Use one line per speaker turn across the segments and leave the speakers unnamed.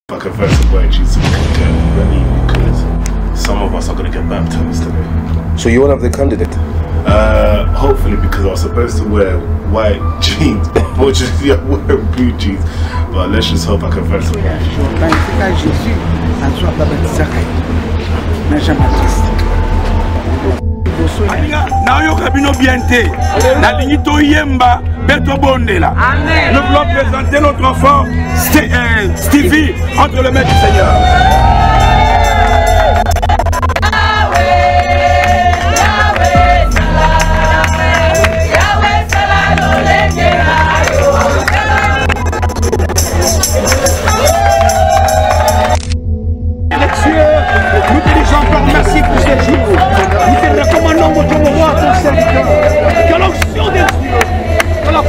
Like a verse of where Jesus can get ready because some of us are going to get baptized today.
So you're one of the candidates?
Hopefully, because I was supposed to wear white jeans, but unfortunately I'm wearing blue jeans. But let's just hope I can verse of that.
Nous voulons présenter notre enfant Stevie entre les mains du Seigneur. Nous te disons encore merci pour ce jour. Nous te recommandons votre roi, ton serviteur. Que l'onction de Dieu, que la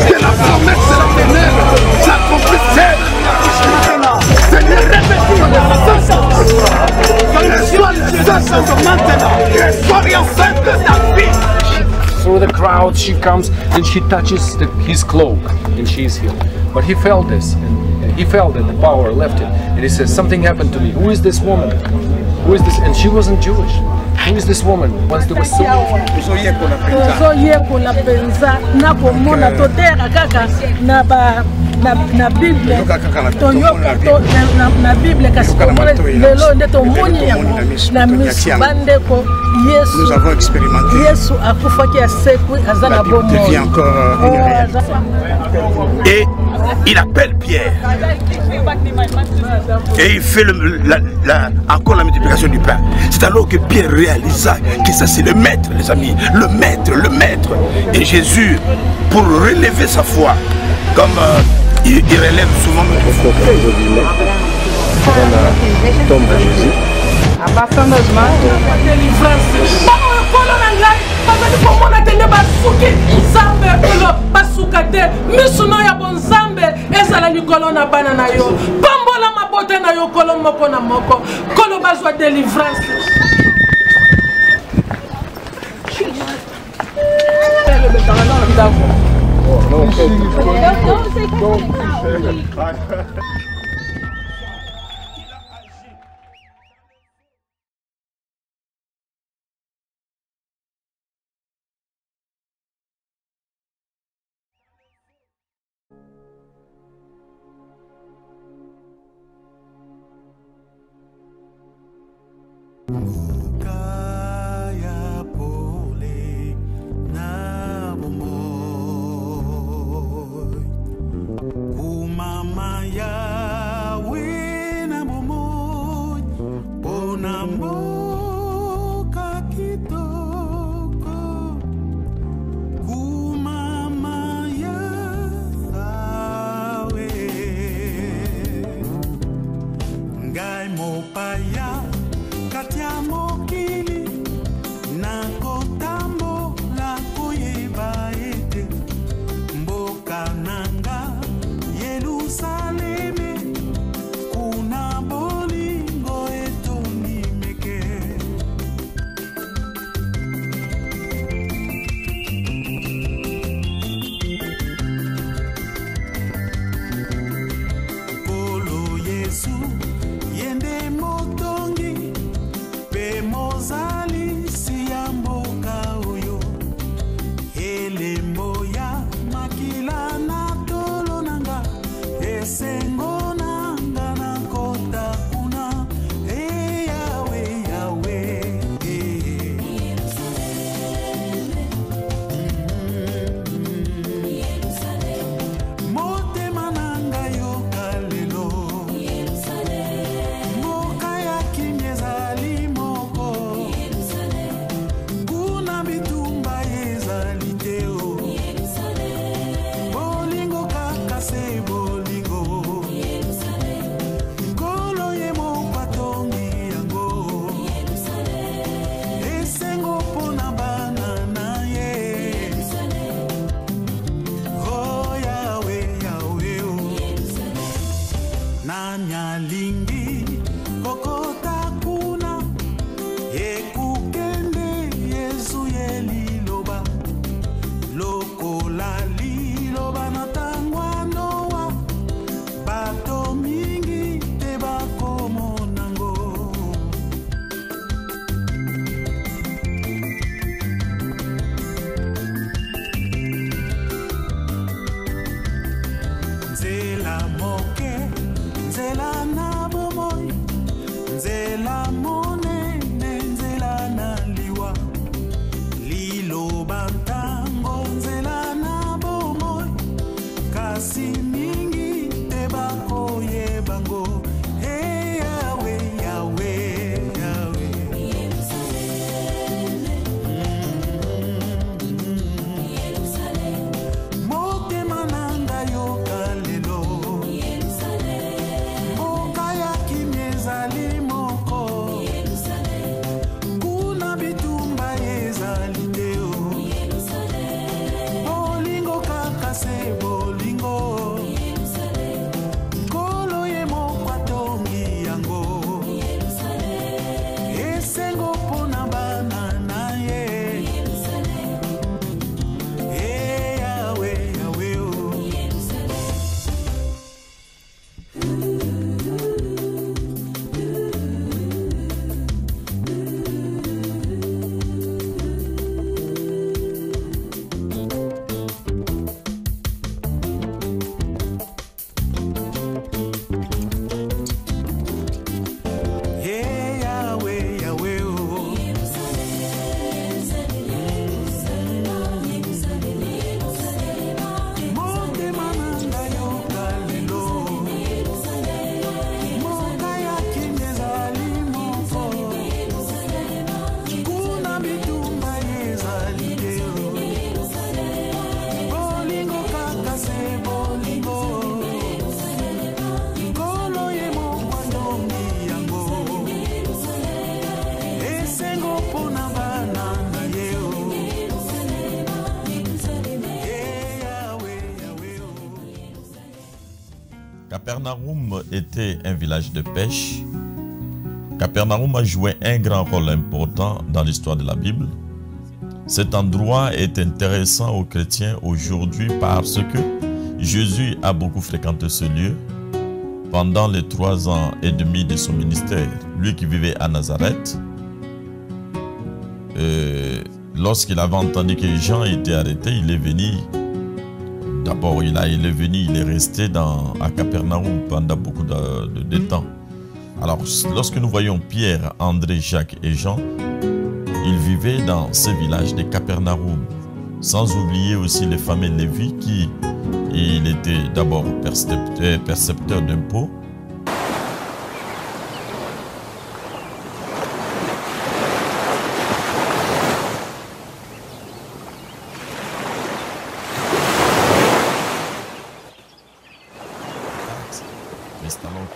que la promesse de la ténèbre s'accomplisse. Seigneur,
through the crowd she comes and she touches his cloak and she is healed. But he felt this, and he felt that the power left him, and he says, something happened to me. Who is this woman? Who is this? And she wasn't Jewish. Who is this woman? Once there was so
na Bible na Bible kasi lelo ndeto moni yango na misbandeko Yesu.
Nous avons expérimenté.
Yesu akufaki asekwi azana bomo.
Devient encore une réalité. Et il appelle Pierre. Et il fait encore la multiplication du pain. C'est alors que Pierre réalisa que ça c'est le maître, les amis. Le maître. Et Jésus, pour relever sa foi, comme il relève souvent notre foi.
Tombe à Jésus.
Kaya pole na momoy Kumama yawe na momoy Ponambo kakitoko Kumama yawe Ngai mo paya Katiamo
Capernaum était un village de pêche. Capernaum a joué un grand rôle important dans l'histoire de la Bible. Cet endroit est intéressant aux chrétiens aujourd'hui parce que Jésus a beaucoup fréquenté ce lieu pendant les 3 ans et demi de son ministère. Lui qui vivait à Nazareth, lorsqu'il avait entendu que Jean était arrêté, il est venu. D'abord, il est resté à Capernaum pendant beaucoup de temps. Alors, lorsque nous voyons Pierre, André, Jacques et Jean, ils vivaient dans ce village de Capernaum. Sans oublier aussi les familles Lévi qui, il était d'abord percepteur d'impôts.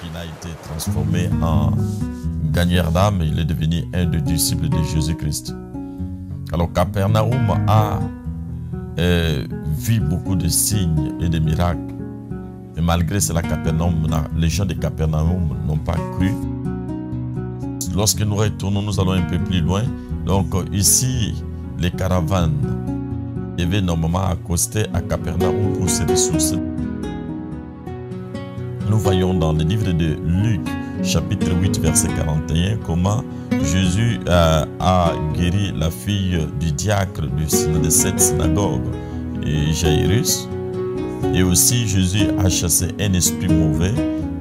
Il a été transformé en gagneur d'âme, il est devenu un des disciples de Jésus-Christ. Alors Capernaum a vu beaucoup de signes et de miracles. Et malgré cela, les gens de Capernaum n'ont pas cru. Lorsque nous retournons, nous allons un peu plus loin. Donc ici, les caravanes devaient normalement accoster à Capernaum pour se ressourcer. Nous voyons dans le livre de Luc, chapitre 8, verset 41, comment Jésus a guéri la fille du diacre de cette synagogue, et Jairus. Et aussi Jésus a chassé un esprit mauvais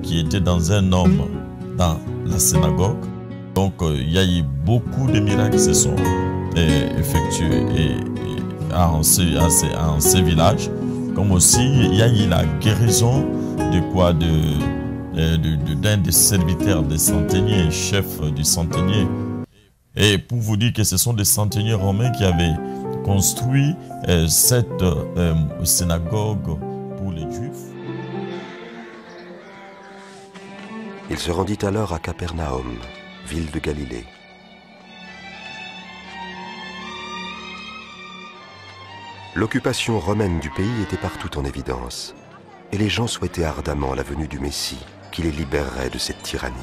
qui était dans un homme dans la synagogue. Donc il y a eu beaucoup de miracles qui se sont effectués en ce village. Comme aussi il y a eu la guérison d'un des serviteurs des centeniers, chef du centenier. Et pour vous dire que ce sont des centeniers romains qui avaient construit cette synagogue pour les Juifs.
Il se rendit alors à Capernaum, ville de Galilée. L'occupation romaine du pays était partout en évidence, et les gens souhaitaient ardemment la venue du Messie qui les libérerait de cette tyrannie.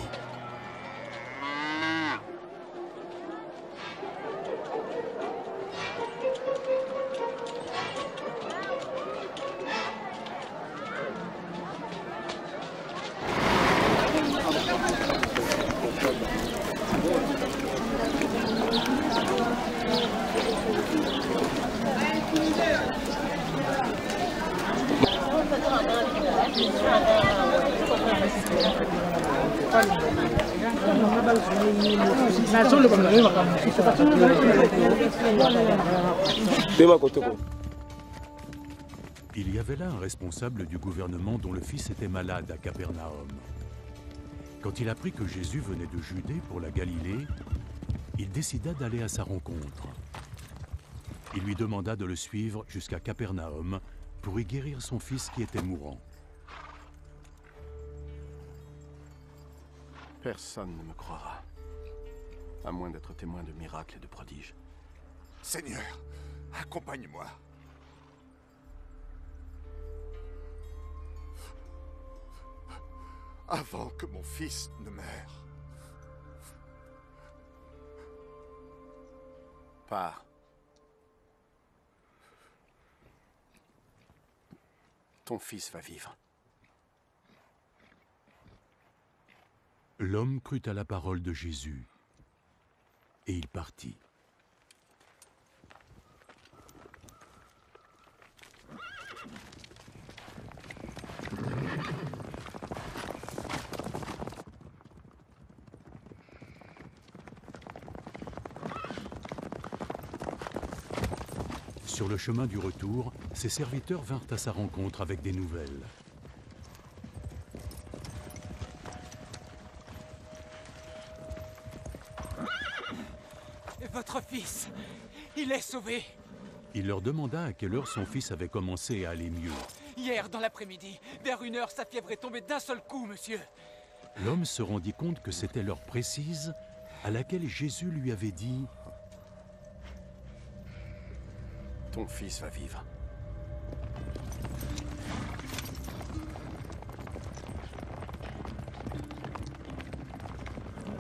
Il y avait là un responsable du gouvernement dont le fils était malade à Capernaum. Quand il apprit que Jésus venait de Judée pour la Galilée, il décida d'aller à sa rencontre. Il lui demanda de le suivre jusqu'à Capernaum pour y guérir son fils qui était mourant.
Personne ne me croira, à moins d'être témoin de miracles et de prodiges.
Seigneur, accompagne-moi. Avant que mon fils ne meure.
Pars. Ton fils va vivre.
L'homme crut à la parole de Jésus, et il partit. Sur le chemin du retour, ses serviteurs vinrent à sa rencontre avec des nouvelles.
Votre fils, il est sauvé.
Il leur demanda à quelle heure son fils avait commencé à aller mieux.
Hier, dans l'après-midi, vers 1h, sa fièvre est tombée d'un seul coup, monsieur.
L'homme se rendit compte que c'était l'heure précise à laquelle Jésus lui avait dit «
Ton fils va vivre. »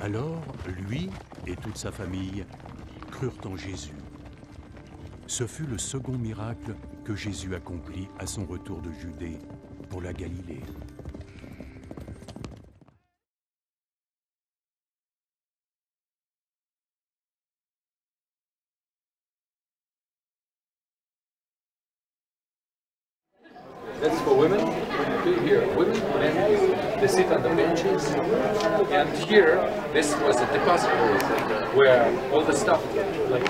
Alors, lui et toute sa famille crurent en Jésus. Ce fut le second miracle que Jésus accomplit à son retour de Judée pour la Galilée.
That's for women. Here, women, men, they sit on the benches. And here, this was a depository where all the stuff, like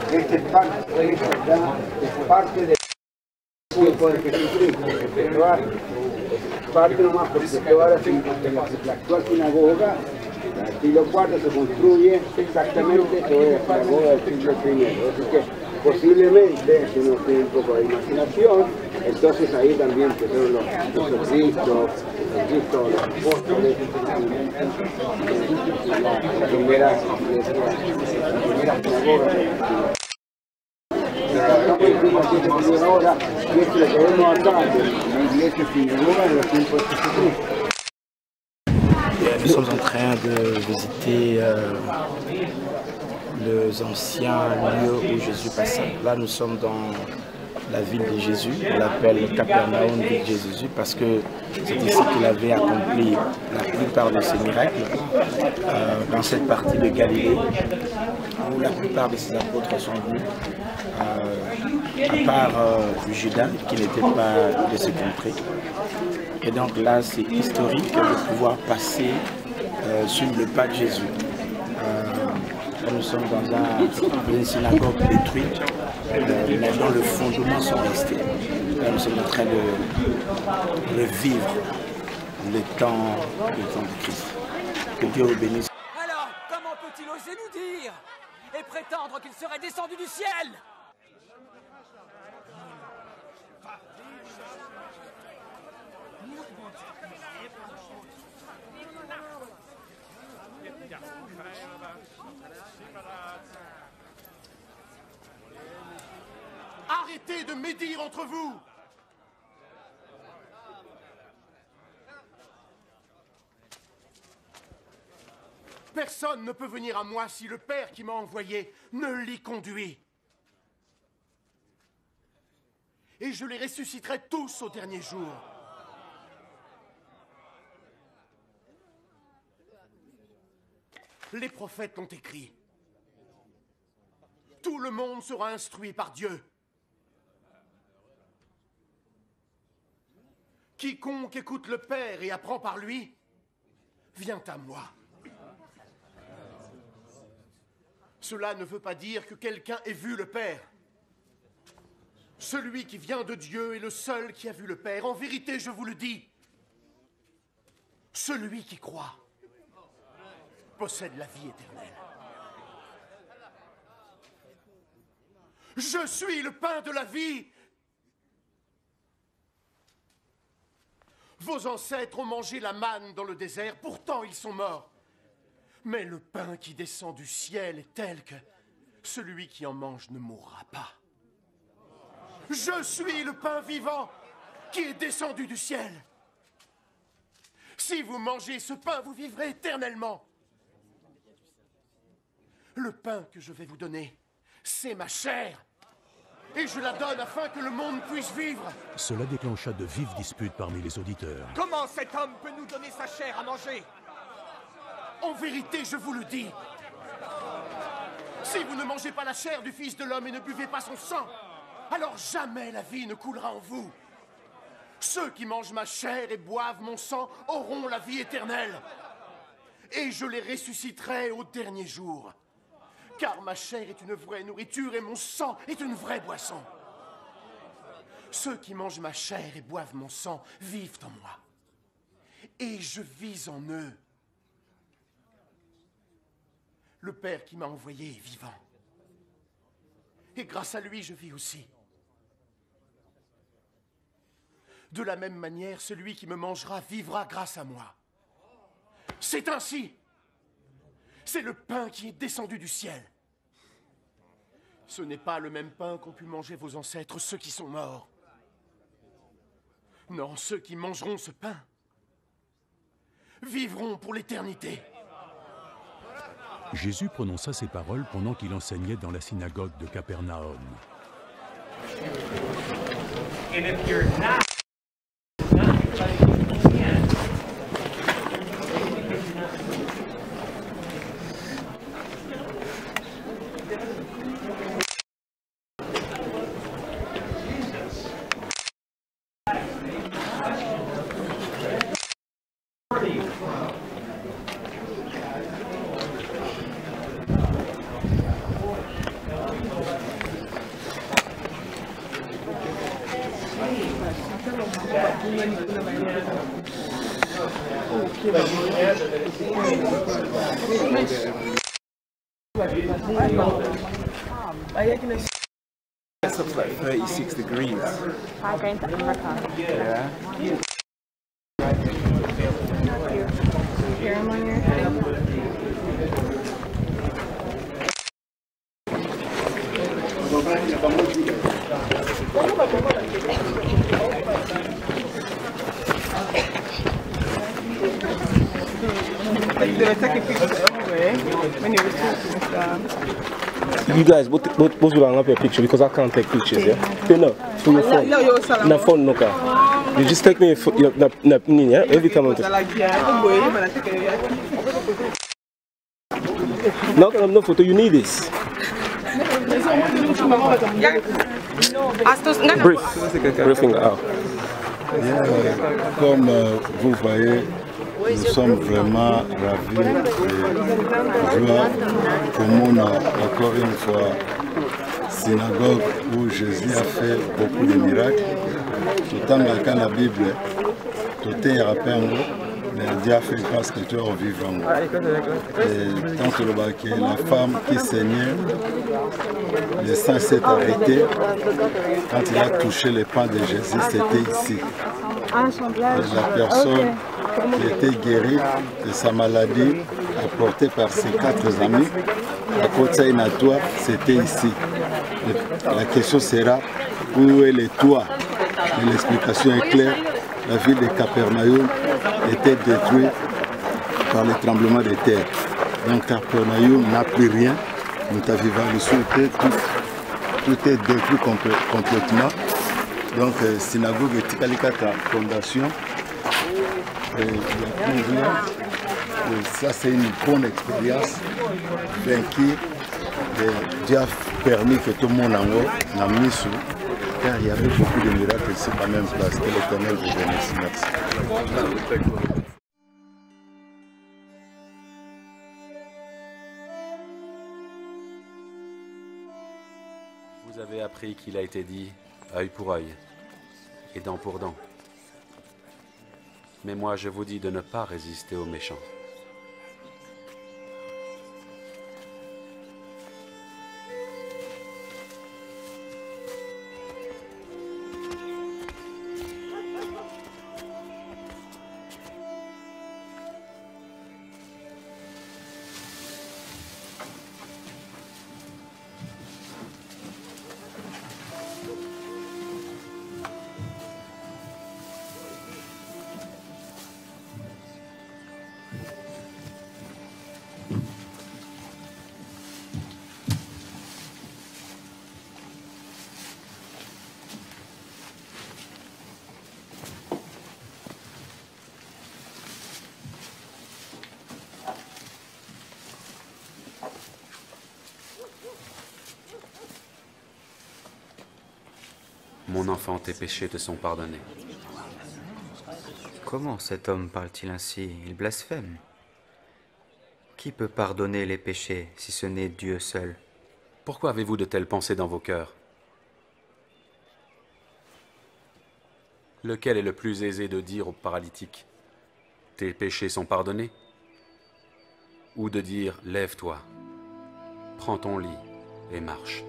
Questa è parte del cuerpo de Jesucristo. Parte nomás porque ahora la actual sinagoga, si lo cuarto se construye exactamente sobre la sinagoga del siglo I. Así que posiblemente, si uno tiene un poco de imaginación, entonces ahí también empezaron los Cristos, los apóstoles, la primera sinagoga. Estamos diciendo aquí que ahora, y esto lo que vemos acá, la iglesia sinagoga de los tiempos de Jesucristo.
Nous sommes en train de visiter les anciens lieux où Jésus passait. Là, nous sommes dans la ville de Jésus, on l'appelle Capernaum, ville de Jésus, parce que c'est ici qu'il avait accompli la plupart de ses miracles, dans cette partie de Galilée, où la plupart de ses apôtres sont venus, à part Judas, qui n'était pas de ce contrées. Et donc là, c'est historique de pouvoir passer sur le pas de Jésus. Là, nous sommes dans une synagogue détruite, mais dont le fondement sont restés. Là, nous sommes en train de revivre le temps de Christ. Que Dieu vous bénisse.
Alors, comment peut-il oser nous dire et prétendre qu'il serait descendu du ciel ?
Arrêtez de médire entre vous! Personne ne peut venir à moi si le Père qui m'a envoyé ne l'y conduit. Et je les ressusciterai tous au dernier jour. Les prophètes l'ont écrit. Tout le monde sera instruit par Dieu. Quiconque écoute le Père et apprend par lui, vient à moi. Cela ne veut pas dire que quelqu'un ait vu le Père. Celui qui vient de Dieu est le seul qui a vu le Père. En vérité, je vous le dis, celui qui croit possède la vie éternelle. Je suis le pain de la vie. Vos ancêtres ont mangé la manne dans le désert, pourtant ils sont morts. Mais le pain qui descend du ciel est tel que celui qui en mange ne mourra pas. Je suis le pain vivant qui est descendu du ciel. Si vous mangez ce pain, vous vivrez éternellement. Le pain que je vais vous donner, c'est ma chair. Et je la donne afin que le monde puisse vivre.
Cela déclencha de vives disputes parmi les auditeurs.
Comment cet homme peut nous donner sa chair à manger? En vérité, je vous le dis. Si vous ne mangez pas la chair du Fils de l'homme et ne buvez pas son sang, alors jamais la vie ne coulera en vous. Ceux qui mangent ma chair et boivent mon sang auront la vie éternelle. Et je les ressusciterai au dernier jour. Car ma chair est une vraie nourriture et mon sang est une vraie boisson. Ceux qui mangent ma chair et boivent mon sang vivent en moi. Et je vis en eux. Le Père qui m'a envoyé est vivant. Et grâce à lui, je vis aussi. De la même manière, celui qui me mangera vivra grâce à moi. C'est ainsi. C'est le pain qui est descendu du ciel. Ce n'est pas le même pain qu'ont pu manger vos ancêtres, ceux qui sont morts. Non, ceux qui mangeront ce pain vivront pour l'éternité.
Jésus prononça ces paroles pendant qu'il enseignait dans la synagogue de Capernaum.
It's up to like 36 degrees.
Hi, going to Africa.
Yeah.
Serum on your head.
Like they were taking pictures everywhere when you were talking.
You guys, both will hang up your picture because I can't take pictures, yeah? No, for your phone. No phone, no car. You just take me your yeah? Every time I'm no photo, you need this. Briefing out.
Comme vous voyez, nous sommes vraiment ravis et joie comme on a encore une fois synagogue où Jésus a fait beaucoup de miracles. Tout en dans la Bible, tout est rappelé, mais Dieu a fait grâce que tu es vivant. Et tant que la femme qui saignait, le sang s'est arrêté. Quand il a touché le pain de Jésus, c'était ici. Et la personne qui était guérie de sa maladie, apportée par ses 4 amis, à côté de toi, c'était ici. La question sera, où est le toit? Et l'explication est claire, la ville de Capernaum était détruite par le tremblement de terre. Donc Capernaum n'a plus rien, nous vivons le souté, tout est détruit complètement. Donc synagogue et Tikalikata fondation, il y a plusieurs. Ça c'est une bonne expérience, vaincu. Dieu a permis que tout le monde en haut n'a mis sous. Car il y avait beaucoup de miracles ici à la même place. Que l'Éternel vous bénisse. Merci.
Vous avez appris qu'il a été dit œil pour œil et dent pour dent. Mais moi je vous dis de ne pas résister aux méchants. Mon enfant, tes péchés te sont pardonnés.
Comment cet homme parle-t-il ainsi? Il blasphème. Qui peut pardonner les péchés si ce n'est Dieu seul?
Pourquoi avez-vous de telles pensées dans vos cœurs? Lequel est le plus aisé de dire au paralytique, tes péchés sont pardonnés? Ou de dire, lève-toi, prends ton lit et marche.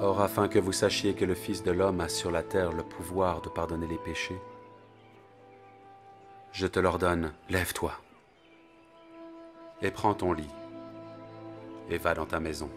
Or, afin que vous sachiez que le Fils de l'homme a sur la terre le pouvoir de pardonner les péchés, je te l'ordonne, lève-toi et prends ton lit et va dans ta maison.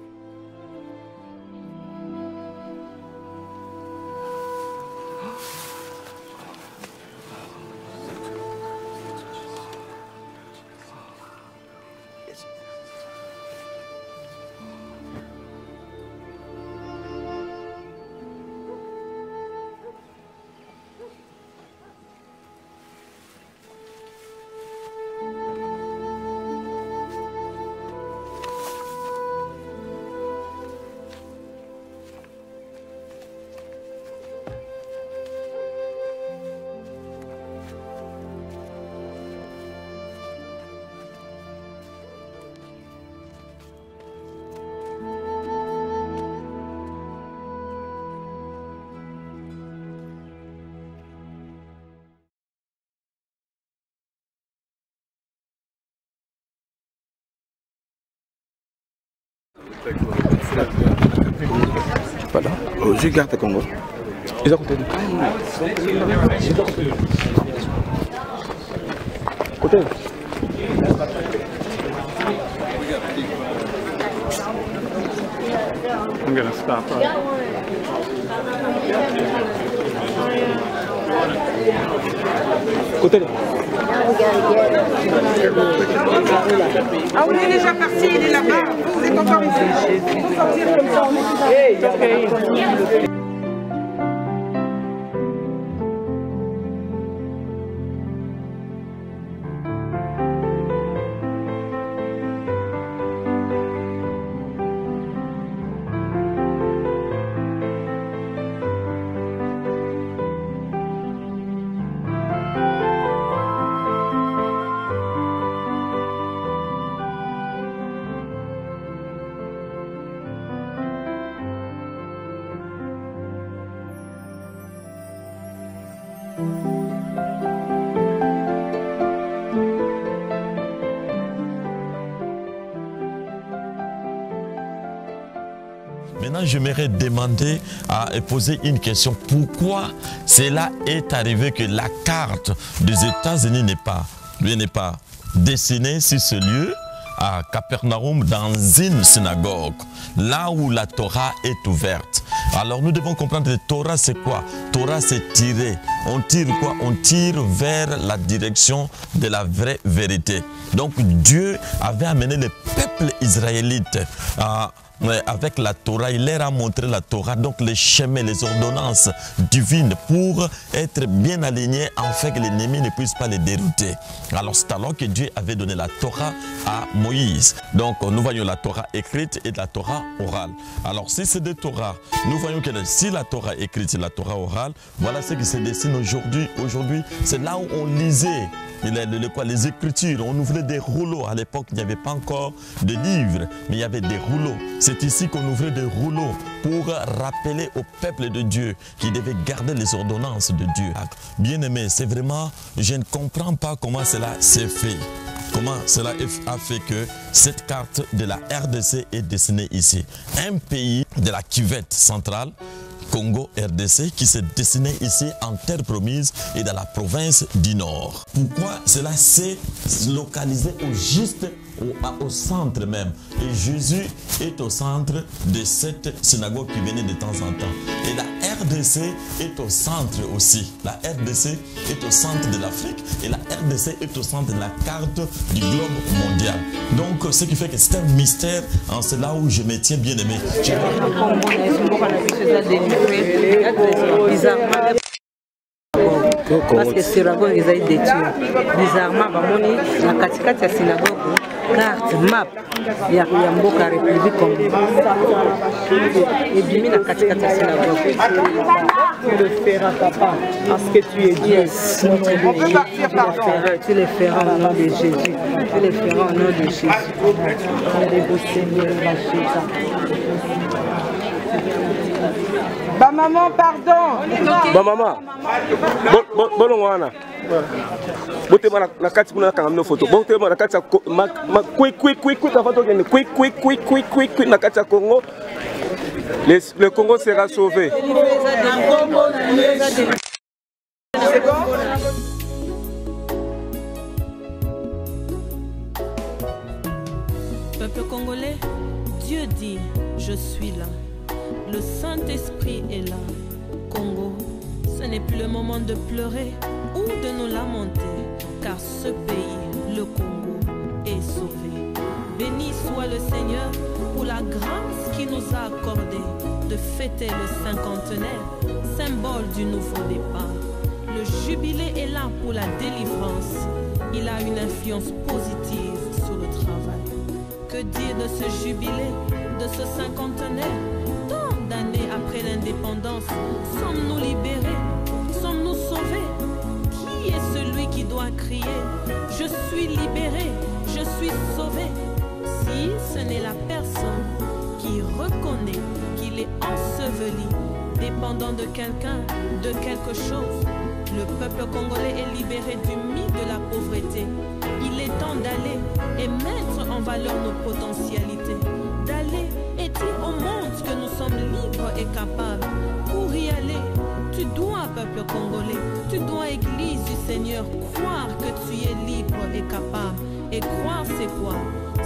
Voilà. Je garde Congo.
Ils ont côté. Côté.
I'm gonna stop.
Côté.
Ah, on est déjà parti, il est là-bas. Vous êtes encore ici. Vous sortir comme ça, on est
Maintenant, j'aimerais demander et poser une question. Pourquoi cela est arrivé que la carte des États-Unis n'est pas dessinée sur ce lieu à Capernaum dans une synagogue, là où la Torah est ouverte? Alors nous devons comprendre que Torah c'est quoi? Torah c'est tirer. On tire quoi? On tire vers la direction de la vraie vérité. Donc Dieu avait amené le peuple israélite avec la Torah, il leur a montré la Torah, donc les chemins, les ordonnances divines pour être bien alignés afin que l'ennemi ne puisse pas les dérouter. Alors c'est alors que Dieu avait donné la Torah à Moïse. Donc nous voyons la Torah écrite et la Torah orale. Alors si c'est des Torahs, nous voyons que si la Torah écrite et la Torah orale, voilà ce qui se dessine aujourd'hui. Aujourd'hui, c'est là où on lisait les Écritures. On ouvrait des rouleaux. À l'époque, il n'y avait pas encore de livres, mais il y avait des rouleaux. C'est ici qu'on ouvrait des rouleaux pour rappeler au peuple de Dieu qu'il devait garder les ordonnances de Dieu. Bien-aimé, c'est vraiment, je ne comprends pas comment cela s'est fait. Comment cela a fait que cette carte de la RDC est dessinée ici. Un pays de la cuvette centrale, Congo RDC, qui s'est dessiné ici en terre promise et dans la province du Nord. Pourquoi cela s'est localisé au centre même? Et Jésus est au centre de cette synagogue qui venait de temps en temps. Et la RDC est au centre aussi. La RDC est au centre de l'Afrique et la RDC est au centre de la carte du globe mondial. Donc ce qui fait que c'est un mystère, c'est là où je me tiens bien aimé.
Parce que synagogue ils ont détruit. Bizarrement, bamoni na katikati ya synagogue carte map ya mboka République Congo. Et bimi na katikati ya synagogue.
Tu le feras, papa, parce que tu es Dieu.
Yes. Tu le feras au nom de Jésus. Tu le feras au nom de Jésus.
Bah maman, pardon.
Bah maman. Bon wana. Bote na kati kuna kanga mno photo. Bote na kati ma quick avant de quick na kati ya Congo. Le Congo sera sauvé.
C'est bon?
Peuple congolais,
Dieu dit, je suis là. Le Saint-Esprit est là. Congo, ce n'est plus le moment de pleurer ou de nous lamenter, car ce pays, le Congo, est sauvé. Béni soit le Seigneur pour la grâce qu'il nous a accordée de fêter le cinquantenaire, symbole du nouveau départ. Le jubilé est là pour la délivrance. Il a une influence positive sur le travail. Que dire de ce jubilé, de ce cinquantenaire? Tant d'années après l'indépendance, sommes-nous libérés? Sommes-nous sauvés? Qui est celui qui doit crier « Je suis libéré, je suis sauvé » si ce n'est la personne qui reconnaît qu'il est enseveli, dépendant de quelqu'un, de quelque chose? Le peuple congolais est libéré du mythe de la pauvreté. Il est temps d'aller et mettre en valeur nos potentialités, d'aller et dire au monde que nous sommes libres et capables. Pour y aller, tu dois, peuple congolais, tu dois, Église du Seigneur, croire que tu es libre et capable. Et croire, c'est quoi?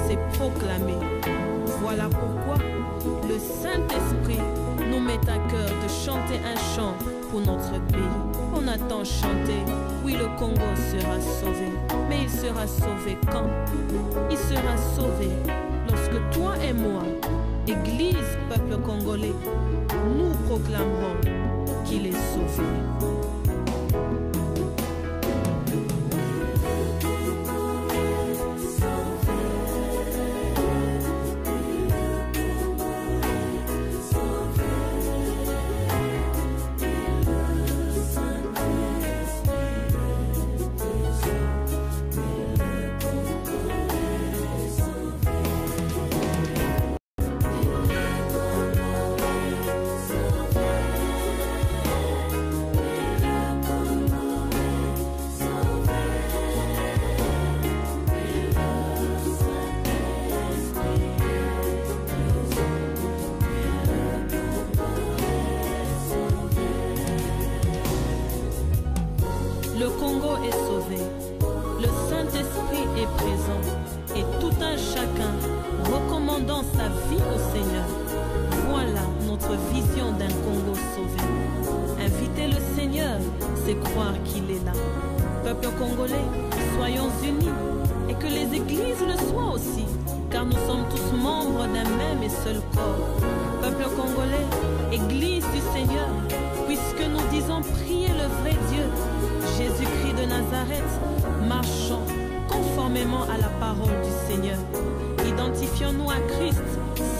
C'est proclamer. Voilà pourquoi le Saint-Esprit nous met à cœur de chanter un chant pour notre pays. On attend chanter, oui, le Congo sera sauvé. Mais il sera sauvé quand? Il sera sauvé lorsque toi et moi, Église, peuple congolais, nous proclamerons qu'il est sauvé. Le Congo est sauvé, le Saint-Esprit est présent et tout un chacun recommandant sa vie au Seigneur. Voilà notre vision d'un Congo sauvé. Inviter le Seigneur, c'est croire qu'il est là. Peuple congolais, soyons unis et que les églises le soient aussi, car nous sommes tous membres d'un même et seul corps. Peuple congolais, Église du Seigneur, puisque nous disons prier le vrai Dieu, Jésus-Christ de Nazareth, marchons conformément à la parole du Seigneur. Identifions-nous à Christ,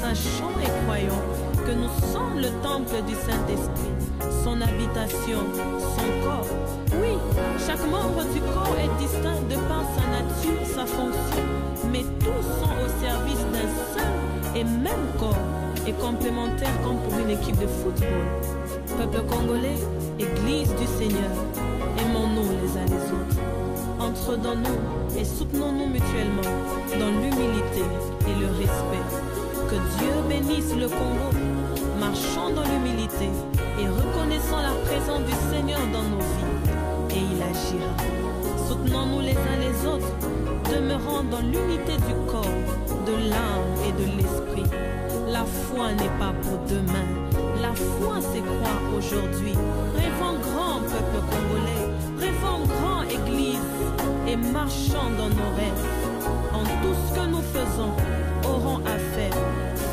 sachons et croyons que nous sommes le temple du Saint-Esprit, son habitation, son corps. Oui, chaque membre du corps est distinct de par sa nature, sa fonction, mais tous sont au service d'un seul et même corps, et complémentaires comme pour une équipe de football. Peuple congolais, Église du Seigneur, aimons-nous les uns les autres. Entre dans nous et soutenons-nous mutuellement dans l'humilité et le respect. Que Dieu bénisse le Congo. Marchons dans l'humilité et reconnaissons la présence du Seigneur dans nos vies. Et il agira. Soutenons-nous les uns les autres, demeurant dans l'unité du corps, de l'âme et de l'esprit. La foi n'est pas pour demain. La foi, c'est croire aujourd'hui. Rêvons grand, peuple congolais. Rêvons grand, Église. Et marchons dans nos rêves. En tout ce que nous faisons, aurons à faire.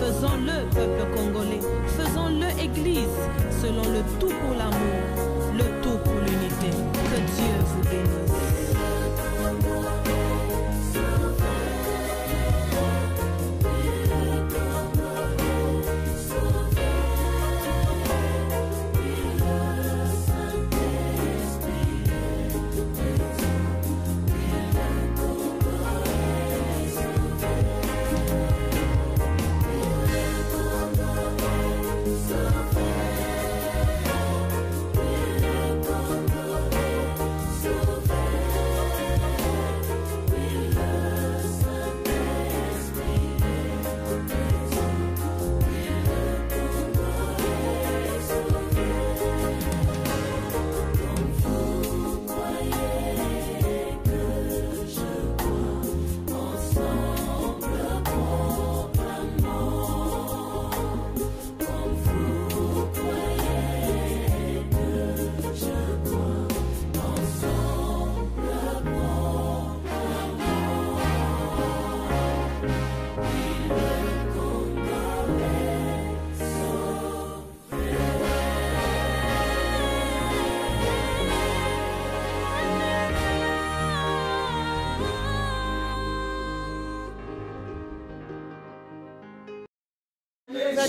Faisons-le, peuple congolais. Faisons-le, Église. Selon le tout pour l'amour, le tout pour l'unité. Que Dieu vous bénisse.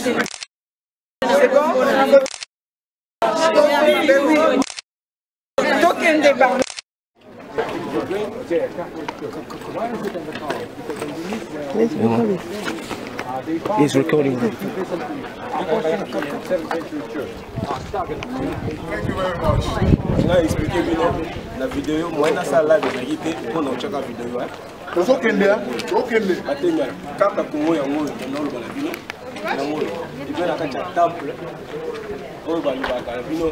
C'est bon? Tokende Barno.
He's recording.
Thank you very much.
Là, expliquez bien la vidéo. Moi, dans ça live, j'ai dit qu'on a checké la vidéo.
Tokende, Tokende.
Attends, carte Congo yango dans le balabino. Yango, il vient à la temple. Oh, bah, il va à la bino.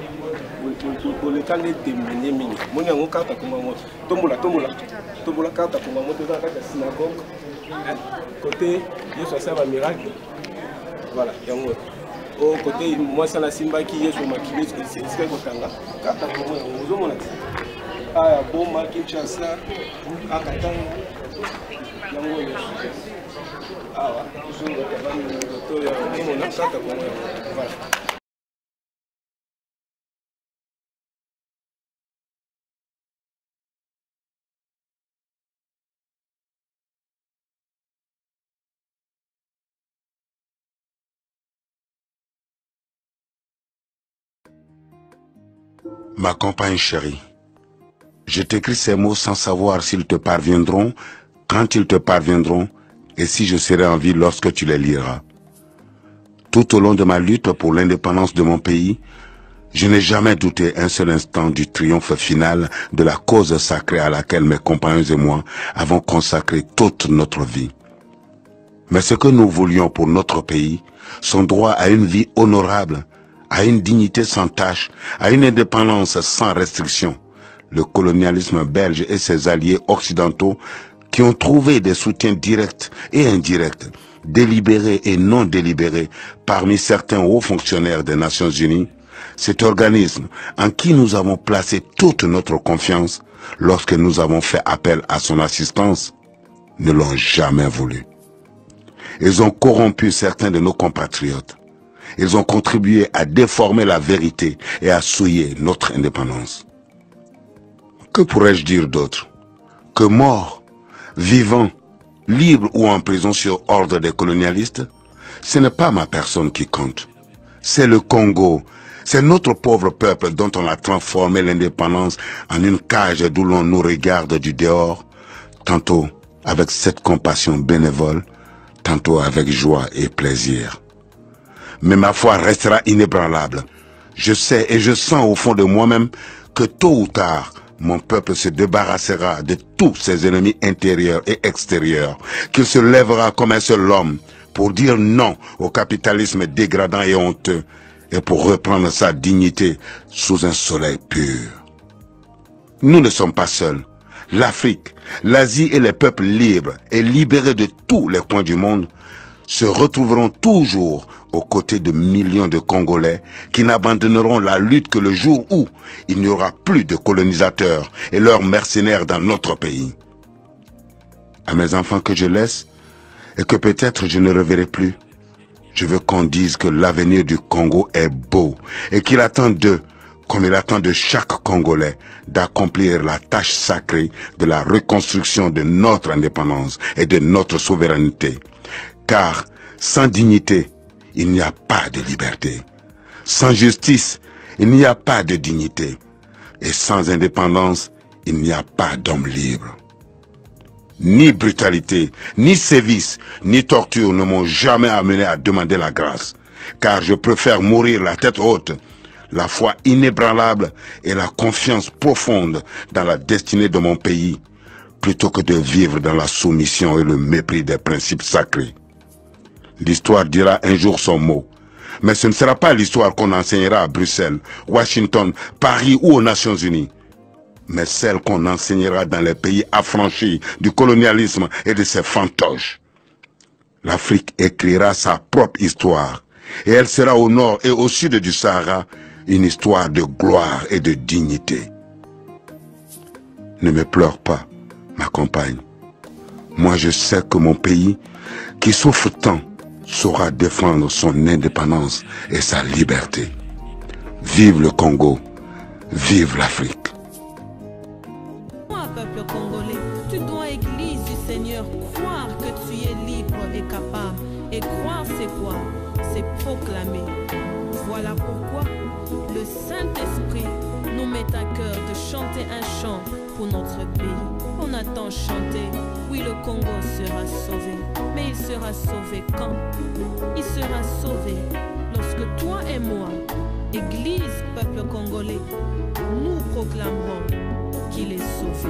Pour le temps de démener mini. Mon yango carte Congo. Tombola carte Congo. Dans la synagogue. Côté, il y a un miracle. Voilà, yango. Au côté, moi, c'est la Simba qui est sur ma kiné, c'est ce que je tanga. Carte Congo, yango. Ah, bon, marqué Chassa. Ah, Katanga.
Ma compagne chérie, je t'écris ces mots sans savoir s'ils te parviendront, quand ils te parviendront, et si je serai en vie lorsque tu les liras. Tout au long de ma lutte pour l'indépendance de mon pays, je n'ai jamais douté un seul instant du triomphe final de la cause sacrée à laquelle mes compagnons et moi avons consacré toute notre vie. Mais ce que nous voulions pour notre pays, son droit à une vie honorable, à une dignité sans tache, à une indépendance sans restriction, le colonialisme belge et ses alliés occidentaux qui ont trouvé des soutiens directs et indirects, délibérés et non délibérés parmi certains hauts fonctionnaires des Nations Unies, cet organisme en qui nous avons placé toute notre confiance lorsque nous avons fait appel à son assistance, ne l'ont jamais voulu. Ils ont corrompu certains de nos compatriotes. Ils ont contribué à déformer la vérité et à souiller notre indépendance. Que pourrais-je dire d'autre? Que mort, vivant, libre ou en prison sur ordre des colonialistes, ce n'est pas ma personne qui compte. C'est le Congo, c'est notre pauvre peuple dont on a transformé l'indépendance en une cage d'où l'on nous regarde du dehors, tantôt avec cette compassion bénévole, tantôt avec joie et plaisir. Mais ma foi restera inébranlable. Je sais et je sens au fond de moi-même que tôt ou tard, mon peuple se débarrassera de tous ses ennemis intérieurs et extérieurs, qu'il se lèvera comme un seul homme pour dire non au capitalisme dégradant et honteux et pour reprendre sa dignité sous un soleil pur. Nous ne sommes pas seuls. L'Afrique, l'Asie et les peuples libres et libérés de tous les coins du monde se retrouveront toujours aux côtés de millions de Congolais qui n'abandonneront la lutte que le jour où il n'y aura plus de colonisateurs et leurs mercenaires dans notre pays. À mes enfants que je laisse et que peut-être je ne reverrai plus, je veux qu'on dise que l'avenir du Congo est beau et qu'il attend d'eux, comme il attend de chaque Congolais, d'accomplir la tâche sacrée de la reconstruction de notre indépendance et de notre souveraineté. Car sans dignité, il n'y a pas de liberté. Sans justice, il n'y a pas de dignité. Et sans indépendance, il n'y a pas d'homme libre. Ni brutalité, ni sévice, ni torture ne m'ont jamais amené à demander la grâce. Car je préfère mourir la tête haute, la foi inébranlable et la confiance profonde dans la destinée de mon pays, plutôt que de vivre dans la soumission et le mépris des principes sacrés. L'histoire dira un jour son mot. Mais ce ne sera pas l'histoire qu'on enseignera à Bruxelles, Washington, Paris ou aux Nations Unies. Mais celle qu'on enseignera dans les pays affranchis du colonialisme et de ses fantoches. L'Afrique écrira sa propre histoire. Et elle sera au nord et au sud du Sahara une histoire de gloire et de dignité. Ne me pleure pas, ma compagne. Moi je sais que mon pays, qui souffre tant, saura défendre son indépendance et sa liberté. Vive le Congo, vive l'Afrique.
Toi, peuple congolais, tu dois, Église du Seigneur, croire que tu es libre et capable. Et croire, c'est quoi? C'est proclamer. Voilà pourquoi le Saint-Esprit nous met à cœur de chanter un chant pour notre pays. On attend chanter, oui, le Congo sera sauvé. Mais il sera sauvé quand? Il sera sauvé lorsque toi et moi, Église, peuple congolais, nous proclamerons qu'il est sauvé.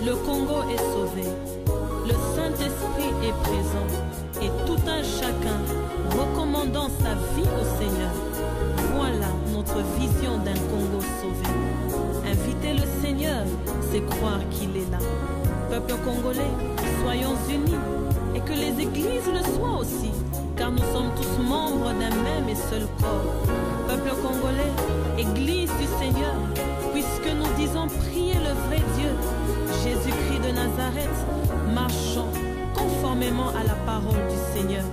Le Congo est sauvé, le Saint-Esprit est présent et tout un chacun recommandant sa vie au Seigneur. Voilà notre vision d'un Congo sauvé. Inviter le Seigneur, c'est croire qu'il est là. Peuple congolais, soyons unis et que les églises le soient aussi, car nous sommes tous membres d'un même et seul corps. Peuple congolais, Église du Seigneur, puisque nous disons prier le vrai Dieu, Jésus-Christ de Nazareth, marchons conformément à la parole du Seigneur.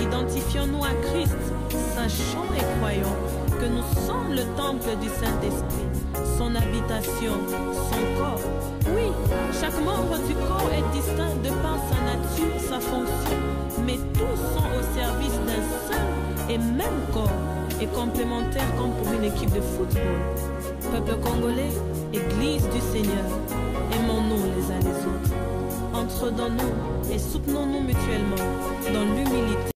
Identifions-nous à Christ, sachant et croyons que nous sommes le temple du Saint-Esprit, son habitation, son corps. Oui, chaque membre du corps est distinct de par sa nature, sa fonction, mais tous sont au service d'un seul et même corps, et complémentaires comme pour une équipe de football. Peuple congolais, Église du Seigneur, aimons-nous les uns les autres. Entre dans nous et soutenons-nous mutuellement dans l'humilité.